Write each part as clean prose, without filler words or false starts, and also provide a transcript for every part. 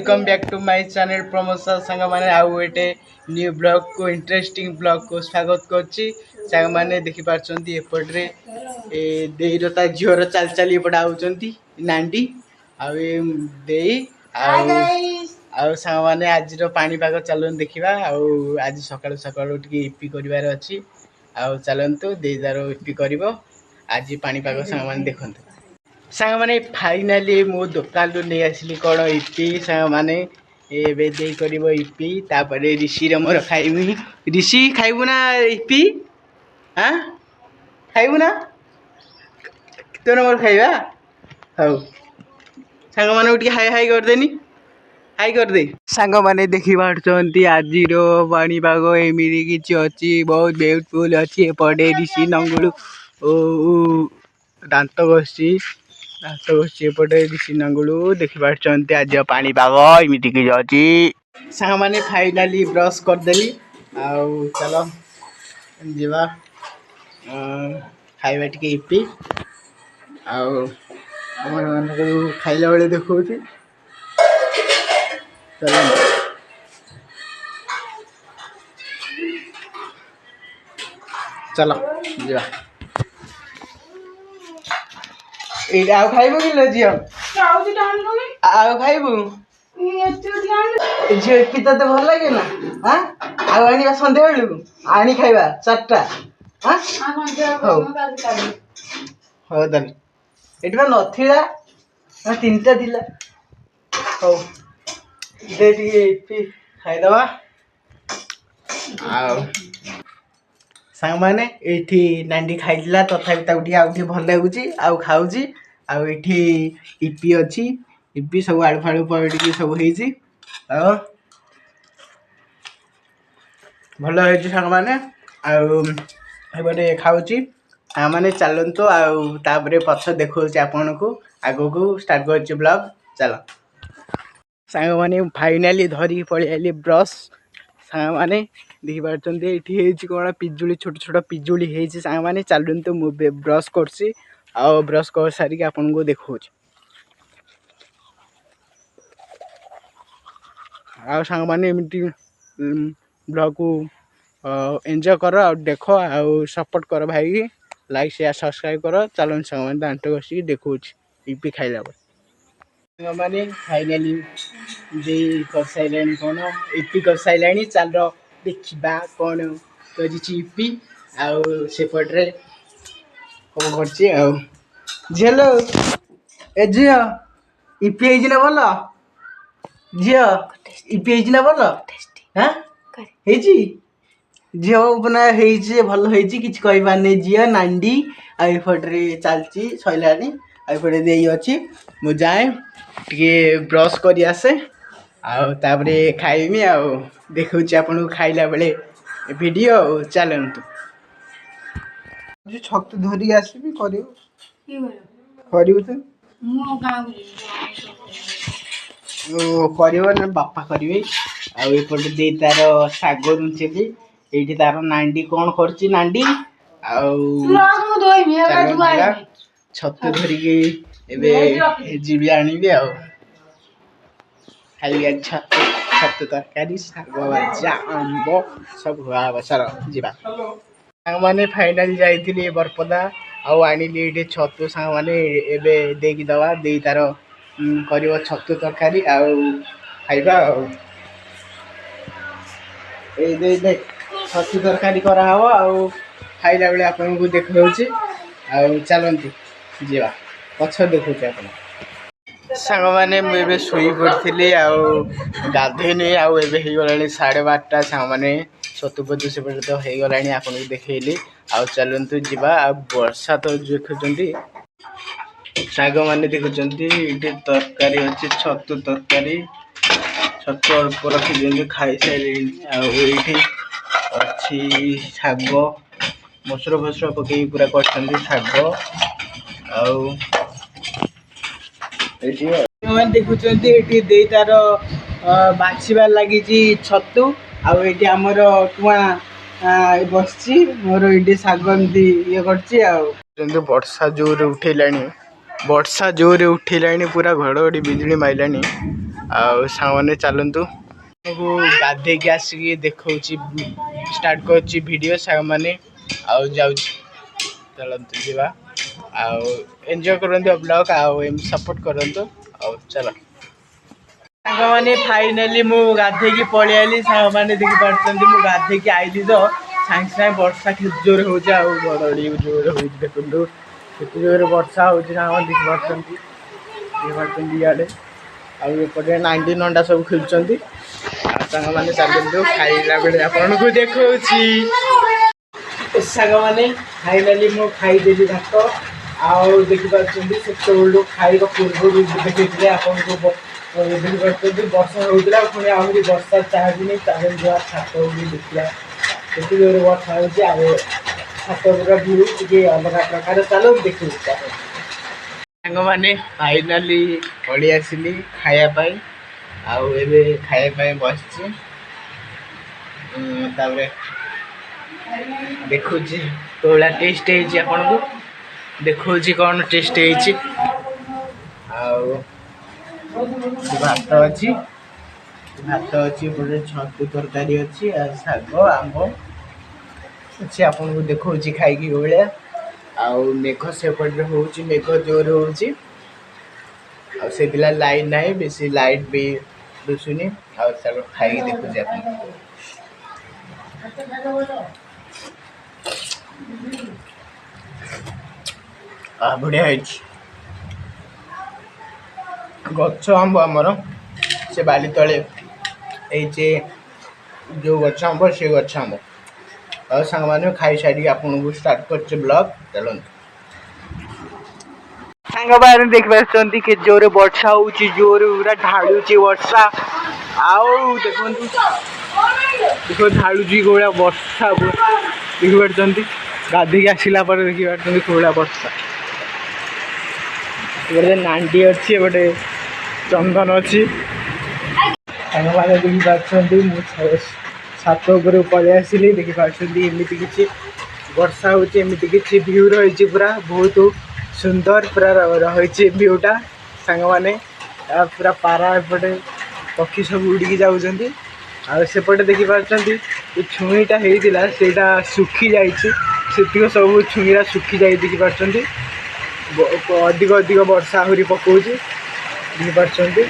Welcome back to my channel promotion संग माने आउ एटे न्यू ब्लॉग को इंटरेस्टिंग ब्लॉग को स्वागत करछि। संग माने देखि पारछंती एपटरे ए देईर ता झियोर चाल चाल एपट आउचंती नांडी आउ ए देई आउ संग माने आज रो पानी पाग चलन देखिबा आउ आज सकाळ सकाळ उठी इपी करिवार अछि आउ चलंतु देईदारो इपी करिवो आज पानी पाग संग माने देखंतु। सांग माने फाइनाली मो दुकान लो नहीं आसली कौन इपी सांग माने एबे दे करिवो इपी तापरे ऋषि रे मोर खाइबी। ऋषि खाइबू ना इपी? हां खाइबू ना तोर मोर खाइबा हौ सांग माने उठी हाय हाय कर देनी हाय कर दे। सांग माने देखि बाटचंती आजी रो पानी पागो एमिरी किछि अछि बहुत ब्यूटीफुल अछि पडे ऋषि नंगुलु ओ दांत बसी एपटे ऋषि नंगुलु देखि पारछंती आज पानी पाग एमिटी कि जाची। सांग माने फाइनली ब्रश कर देली आउ चलो जीवा खाइबा टिके इपी आउ हमर मन को खाइला बेले देखौची चलो चलो जीवा ए आउ खाइबो कि ल जियो आउ खाइबो झियो इपी तते भल लागे ना हां आउ आनिबा संध्या बेलु आनी खाइबा चारटा हां हो हो दन एटबा नथिला ना तीनटा दिला हो दे दिए इपी खाइ दवा आउ सांग माने एठी नांडी खाइला तथापि ताउठी आउठी भल लागुची आउ खाउची आउ एठी इपी अछि इपी सब आलू फालू पड़ी सब हेची आउ भल हेची सांग माने आउ एबटे खाउची आ माने चलंतो आउ तापरे पछ देखौची आपन को आगो को स्टार्ट करची ब्लॉग चलो। सांग माने फाइनली धरी पळी आली ब्रश सांग माने देखि पारछंती एठी हेची कोन पिजुली छोट छोट पिजुली हेची सांग माने चलंतो मु ब्रश करसी आ ब्रश कर सारी के आपन को देखौची आ सांग माने एमिटी ब्लॉग को एंजॉय करो और देखो और सपोर्ट करो भाई लाइक शेयर सब्सक्राइब करो चलो सांग माने दांत बसी देखौची इपी खाइला सांग माने फाइनली दे कर साइलेंट कोन इपी कर साइलेंट चलो देखिबा कोन करिची इपी आउ सेपटरे कोन करची आउ झेलो ए जियो इपी हेजी ना बोलो झियो इपी हेजी ना बोलो हां हेजी झियो बना हेजी भलो हेजी किछ कहि बाने झियो नांडी आ एफटरे चालची सइलानी आ एफटे देई अछि मु जाय टिके ब्रश करी आसे आ तापरे खाइमी आ देखौची आपन खाइला बेले वीडियो चलंतु जो छक धरी आसीबी करियो की करियो तो मु गाव ओ करियो ना बापा करिवे आ एपटे दे तार सागो रुचेली एठी तार नांडी कोन करची नांडी आ मु दोइबी एबा दुआई छक धरी के एबे जीबी आनीबे आ खाली छक छक तरकारी सागो भजा आंबो सब हुआ बसर जीबा। सांग माने फाइनल जाइथिली बरपदा आउ आनिली एठी छतु सांग माने एबे देकी दवा देई तार करिवो छतु तरकारी आउ खाइबा आउ ए दे छतु तरकारी करा हवा आउ खाइला बेले आपन को देखौची आउ चलंती जीवा पछ देखौची आपन सांग माने मु एबे सोई पड़थिली आउ गाधेनी आउ एबे हे गलानी 12:30 सांग माने सतुपति से पड़े तो हे गलानी आपन को देखैली आउ चलंतु जीवा आ वर्षा तो देखुचंती साग माने देखुचंती इटे तरकारी अछि छतु तरकारी छतु अल्प रखि जेंगे खाइ साइलेनी आउ एठी अछि साग मसुर फसुर पके पूरा करछंती साग आउ एठी माने देखुचंती एठी देई तार बाछिबा लागि जी छतु आउ एठी हमर टुआ बसची मोर एठी साग एमती ये करची आउ जंदे वर्षा जोर उठेलानी पूरा घड़घड़ी बिजली माइलानी ଆଉ ସାଙ୍ଗମାନେ ଚାଲନ୍ତୁ ମୁଁ ଗାଧେଇକି ଆସିକି ଦେଖଉଛି ଷ୍ଟାର୍ଟ କରୁଛି ଭିଡ଼ିଓ ସାଙ୍ଗମାନେ ଆଉ ଯାଉଛି ଚାଲନ୍ତୁ ଯିବା ଆଉ ଏନ୍ଜୟ କରନ୍ତୁ ବ୍ଲଗ୍ ଆଉ ଏମିତି ସପୋର୍ଟ କରନ୍ତୁ ଆଉ ଚାଲ ସାଙ୍ଗମାନେ ଫାଇନାଲି ମୁଁ ଗାଧେଇକି ପଳେଇ ଆଇଲି ସାଙ୍ଗମାନେ ଦେଖିପାରୁଛନ୍ତି ମୁଁ ଗାଧେଇକି ଆଇଲି ତ ସାଙ୍ଗେ ସାଙ୍ଗେ ବର୍ଷା କେତେ ଜୋରେ ହେଉଛି ଆଉ ଘଡ଼ଘଡ଼ି ଜୋରେ ହେଉଛି ଦେଖନ୍ତୁ କେତେ ଜୋରେ ବର୍ଷା ହେଉଛି ସାଙ୍ଗମାନେ ଦେଖିପାରୁଛନ୍ତି ଇଆଡ଼େ ଆଉ ଏପଟେ 19 ଅଣ୍ଡା ସବୁ ଖେଳୁଛନ୍ତି ଆଉ ସାଙ୍ଗମାନେ ଚାଲନ୍ତୁ ଖାଇଲା ବେଳେ ଆପଣଙ୍କୁ ଦେଖଉଛି ସାଙ୍ଗମାନେ ଫାଇନାଲି ମୁଁ ଖାଇଦେଲି ଭାତ ଆଉ ଦେଖିପାରୁଛନ୍ତି ସେତେବେଳୁ ଖାଇବା ପୂର୍ବରୁ ଦେଖିଥିଲେ ଆପଣଙ୍କୁ ଦେଖିପାରୁଛନ୍ତି ବର୍ଷା ହେଉଥିଲା ପୁଣି ଆହୁରି ବର୍ଷା ଚାହାବିନି ଚାହେଁ ଯିବା ଛାତ ବି ଦେଖିବା କେତେ ଜୋରେ ବର୍ଷା ହେଉଛି ଆଉ ଛାତ ପୁରା ଭିଉ ଟିକେ ଅଲଗା ପ୍ରକାର ଚାଲନ୍ତୁ ଦେଖିବୁ ସାଙ୍ଗମାନେ ଫାଇନାଲି ପଳେଇ ଆସିଲି ଖାଇବା ପାଇଁ ଆଉ ଏବେ ଖାଇବା ପାଇଁ ବସିଛି ତାପରେ ଦେଖୁଛି କୋଉଭଳିଆ ଟେଷ୍ଟ ହେଇଛି ଆପଣଙ୍କୁ ଦେଖଉଛି କ'ଣ ଟେଷ୍ଟ ହେଇଛି ଆଉ ଭାତ ଅଛି ଗୋଟେ ଛତୁ ତରକାରୀ ଅଛି ଆଉ ଶାଗ ଆମ୍ବ ଅଛି ଆପଣଙ୍କୁ ଦେଖଉଛି ଖାଇକି ଭଳିଆ ଆଉ ମେଘ ସେପଟରେ ହେଉଛି ମେଘ ଜୋରେ ହେଉଛି ଆଉ ସେ ପିଲା ଲାଇଟ୍ ନାହିଁ ବେଶୀ ଲାଇଟ୍ ବି ଦୁଶୁନି ଆଉ ଚାଲ ଖାଇକି ଦେଖୁଛି ଆପଣଙ୍କୁ ବଢ଼ିଆ ହେଇଛି ଗଛ ଆମ୍ବ ଆମର ସେ ବାଲି ତଳେ ହେଇଛି ଯେଉଁ ଗଛ ଆମ୍ବ ସେ ଗଛ ଆମ୍ବ ଆଉ ସାଙ୍ଗମାନେ ଖାଇସାରିକି ଆପଣଙ୍କୁ ଷ୍ଟାର୍ଟ କରୁଛି ବ୍ଲଗ୍ ଚାଲନ୍ତୁ ସାଙ୍ଗମାନେ ଦେଖିପାରୁଛନ୍ତି କି ଜୋରେ ବର୍ଷା ହେଉଛି ଜୋରେ ପୁରା ଢାଳୁଛି ବର୍ଷା ଆଉ ଦେଖନ୍ତୁ ଢାଳୁଛି କୋଉଭଳିଆ ବର୍ଷା ଦେଖିପାରୁଛନ୍ତି ଗାଧେଇକି ଆସିଲା ପରେ ଦେଖିପାରୁଛନ୍ତି କୋଉଭଳିଆ ବର୍ଷା ଗୋଟେ ନାଣ୍ଡି ଅଛି ଗୋଟେ ଚନ୍ଦନ ଅଛି ସାଙ୍ଗମାନେ ଦେଖିପାରୁଛନ୍ତି ମୁଁ ଛାତ ଉପରକୁ ପଳେଇ ଆସିଲି ଦେଖିପାରୁଛନ୍ତି ଏମିତି କିଛି ବର୍ଷା ହେଉଛି ଏମିତି କିଛି ଭିଉ ରହିଛି ପୁରା ବହୁତ ସୁନ୍ଦର ପୁରା ରହିଛି ଭିଉଟା ସାଙ୍ଗମାନେ ପୁରା ପାରା ଏପଟେ ପକ୍ଷୀ ସବୁ ଉଡ଼ିକି ଯାଉଛନ୍ତି ଆଉ ସେପଟେ ଦେଖିପାରୁଛନ୍ତି ଏ ଛୁଇଁଟା ହେଇଥିଲା ସେଇଟା ଶୁଖିଯାଇଛି ସେତିକ ସବୁ ଛୁଇଁଟା ଶୁଖିଯାଇ ଦେଖିପାରୁଛନ୍ତି ଅଧିକ ବର୍ଷା ଆହୁରି ପକାଉଛି ଦେଖିପାରୁଛନ୍ତି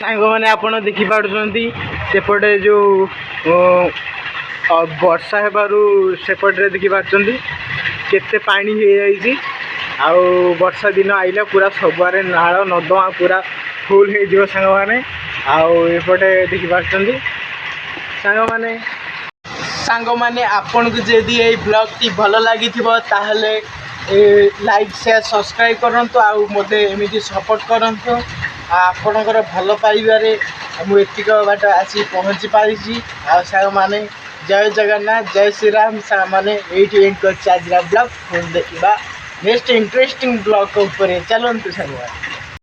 ସାଙ୍ଗମାନେ ଆପଣ ଦେଖିପାରୁଛନ୍ତି ସେପଟେ ଯେଉଁ ବର୍ଷା ହେବାରୁ ସେପଟରେ ଦେଖିପାରୁଛନ୍ତି କେତେ ପାଣି ହେଇଯାଇଛି ଆଉ ବର୍ଷା ଦିନ ଆଇଲା ପୁରା ସବୁଆଡ଼େ ନାଳ ନର୍ଦ୍ଦମା ପୁରା ଫୁଲ୍ ହେଇଯିବ ସାଙ୍ଗମାନେ ଆଉ ଏପଟେ ଦେଖିପାରୁଛନ୍ତି ସାଙ୍ଗମାନେ ଆପଣଙ୍କୁ ଯଦି ଏଇ ବ୍ଲଗ୍ଟି ଭଲ ଲାଗିଥିବ ତାହେଲେ ଲାଇକ୍ ସେୟାର ସବସ୍କ୍ରାଇବ୍ କରନ୍ତୁ ଆଉ ମୋତେ ଏମିତି ସପୋର୍ଟ କରନ୍ତୁ ଆପଣଙ୍କର ଭଲ ପାଇବାରେ ମୁଁ ଏତିକ ବାଟ ଆସି ପହଞ୍ଚି ପାରିଛି ଆଉ ସାଙ୍ଗମାନେ ଜୟ ଜଗନ୍ନାଥ ଜୟ ଶ୍ରୀରାମ ସାଙ୍ଗମାନେ ଏଇଠି ଏଣ୍ଡ କରିଛି ଆଜିର ବ୍ଲଗ୍ ପୁଣି ଦେଖିବା ନେକ୍ସଟ ଇଣ୍ଟରେଷ୍ଟିଂ ବ୍ଲଗ୍ ଉପରେ ଚାଲନ୍ତୁ ସାଙ୍ଗମାନେ